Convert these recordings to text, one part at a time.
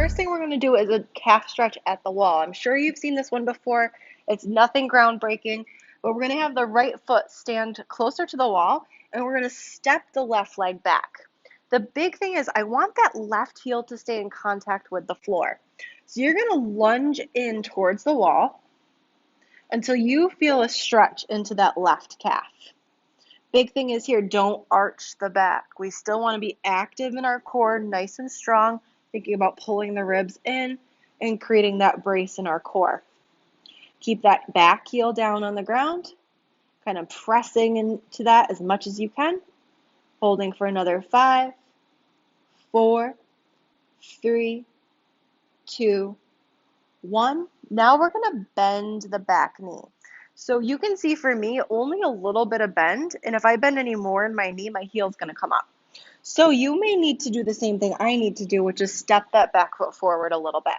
first thing we're going to do is a calf stretch at the wall. I'm sure you've seen this one before. It's nothing groundbreaking, but we're going to have the right foot stand closer to the wall, and we're going to step the left leg back. The big thing is I want that left heel to stay in contact with the floor. So you're going to lunge in towards the wall until you feel a stretch into that left calf. Big thing is here, don't arch the back. We still want to be active in our core, nice and strong, thinking about pulling the ribs in and creating that brace in our core. Keep that back heel down on the ground, kind of pressing into that as much as you can, holding for another 5, 4, 3, 2, 1. Now we're going to bend the back knee. So you can see for me, only a little bit of bend, and if I bend any more in my knee, my heel's going to come up. So you may need to do the same thing I need to do, which is step that back foot forward a little bit.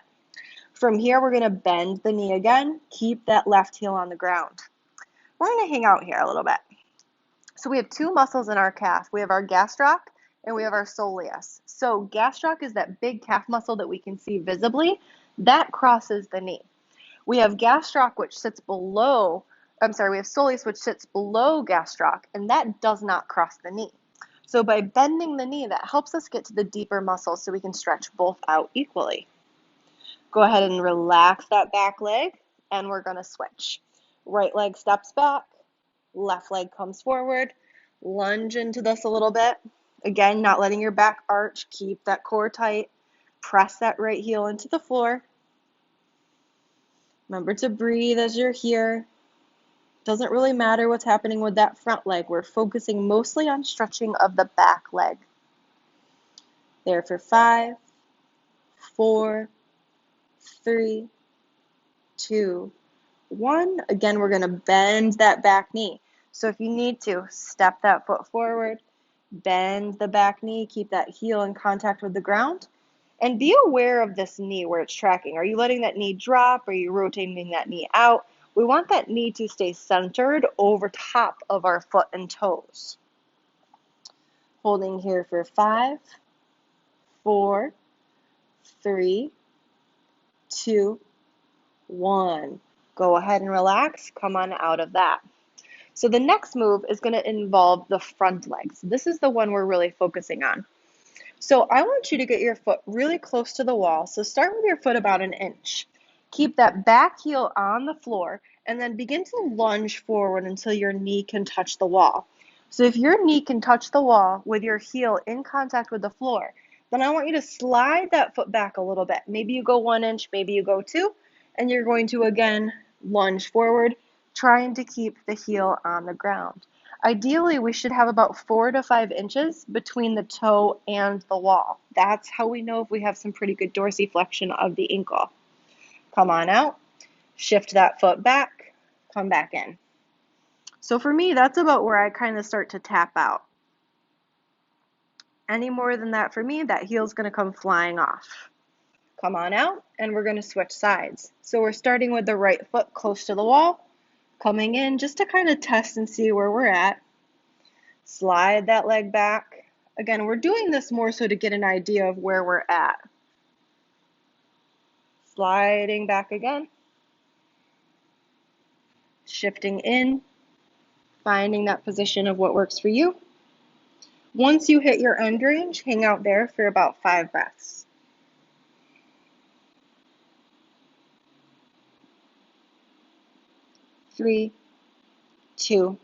From here, we're going to bend the knee again, keep that left heel on the ground. We're going to hang out here a little bit. So we have two muscles in our calf. We have our gastroc and we have our soleus. So gastroc is that big calf muscle that we can see visibly. That crosses the knee. We have gastroc, which sits below, we have soleus, which sits below gastroc, and that does not cross the knee. So by bending the knee, that helps us get to the deeper muscles so we can stretch both out equally. Go ahead and relax that back leg, and we're going to switch. Right leg steps back, left leg comes forward, lunge into this a little bit. Again, not letting your back arch, keep that core tight, press that right heel into the floor. Remember to breathe as you're here. Doesn't really matter what's happening with that front leg. We're focusing mostly on stretching of the back leg. There for 5, 4, 3, 2, 1. Again, we're going to bend that back knee. So if you need to, step that foot forward, bend the back knee, keep that heel in contact with the ground. And be aware of this knee where it's tracking. Are you letting that knee drop? Are you rotating that knee out? We want that knee to stay centered over top of our foot and toes. Holding here for 5, 4, 3, 2, 1. Go ahead and relax. Come on out of that. So the next move is going to involve the front leg. So this is the one we're really focusing on. So I want you to get your foot really close to the wall. So start with your foot about an inch. Keep that back heel on the floor and then begin to lunge forward until your knee can touch the wall. So if your knee can touch the wall with your heel in contact with the floor, then I want you to slide that foot back a little bit. Maybe you go 1 inch, maybe you go 2, and you're going to again lunge forward, trying to keep the heel on the ground. Ideally, we should have about 4 to 5 inches between the toe and the wall. That's how we know if we have some pretty good dorsiflexion of the ankle. Come on out, shift that foot back, come back in. So for me, that's about where I kind of start to tap out. Any more than that for me, that heel's going to come flying off. Come on out, and we're going to switch sides. So we're starting with the right foot close to the wall, coming in just to kind of test and see where we're at. Slide that leg back. Again, we're doing this more so to get an idea of where we're at. Sliding back again. Shifting in, finding that position of what works for you. Once you hit your end range, hang out there for about 5 breaths. Three, 2,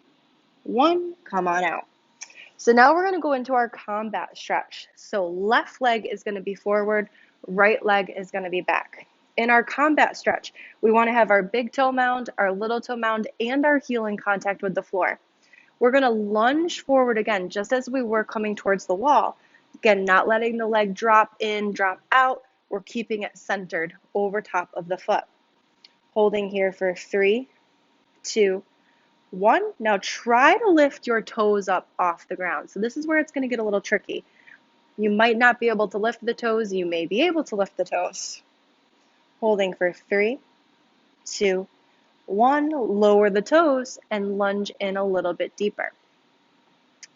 1, come on out. So now we're going to go into our combat stretch. So left leg is going to be forward, right leg is going to be back. In our combat stretch, we want to have our big toe mound, our little toe mound, and our heel in contact with the floor. We're going to lunge forward again, just as we were coming towards the wall. Again, not letting the leg drop in, drop out. We're keeping it centered over top of the foot. Holding here for 3, 2, 1. Now try to lift your toes up off the ground. So this is where it's going to get a little tricky. You might not be able to lift the toes. You may be able to lift the toes. Holding for 3, 2, 1. Lower the toes and lunge in a little bit deeper.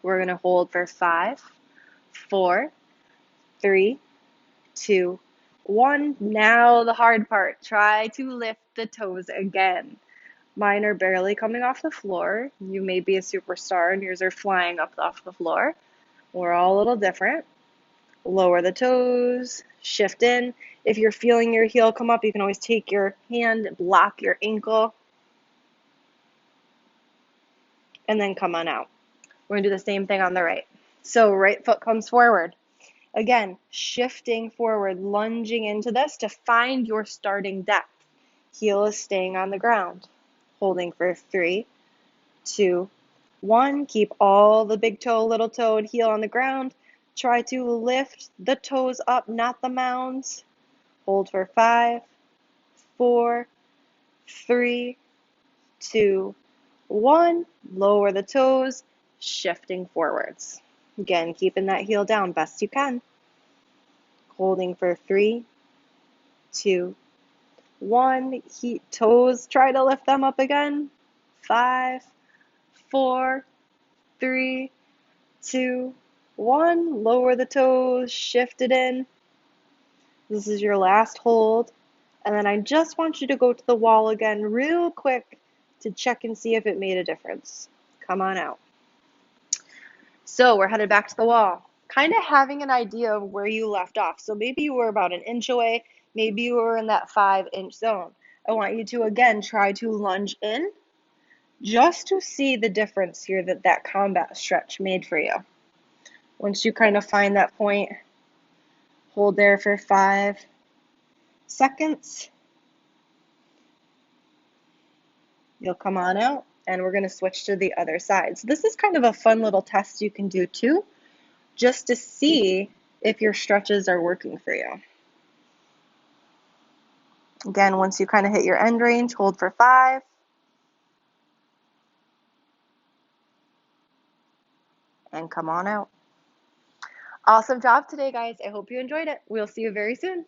We're going to hold for 5, 4, 3, 2, 1. Now the hard part. Try to lift the toes again. Mine are barely coming off the floor. You may be a superstar and yours are flying up off the floor. We're all a little different. Lower the toes, shift in. If you're feeling your heel come up, you can always take your hand, block your ankle, and then come on out. We're going to do the same thing on the right. So right foot comes forward. Again, shifting forward, lunging into this to find your starting depth. Heel is staying on the ground. Holding for 3, 2, 1. Keep all the big toe, little toe, and heel on the ground. Try to lift the toes up, not the mounds. Hold for 5, 4, 3, 2, 1. Lower the toes, shifting forwards. Again, keeping that heel down best you can. Holding for 3, 2, 1. Toes, try to lift them up again. 5, 4, 3, 2, 1. Lower the toes, shift it in. This is your last hold. And then I just want you to go to the wall again real quick to check and see if it made a difference. Come on out. So we're headed back to the wall, kind of having an idea of where you left off. So maybe you were about an inch away, maybe you were in that 5-inch zone. I want you to, again, try to lunge in just to see the difference here that combat stretch made for you. Once you kind of find that point, hold there for 5 seconds. You'll come on out, and we're going to switch to the other side. So this is kind of a fun little test you can do too, just to see if your stretches are working for you. Again, once you kind of hit your end range, hold for 5. And come on out. Awesome job today, guys. I hope you enjoyed it. We'll see you very soon.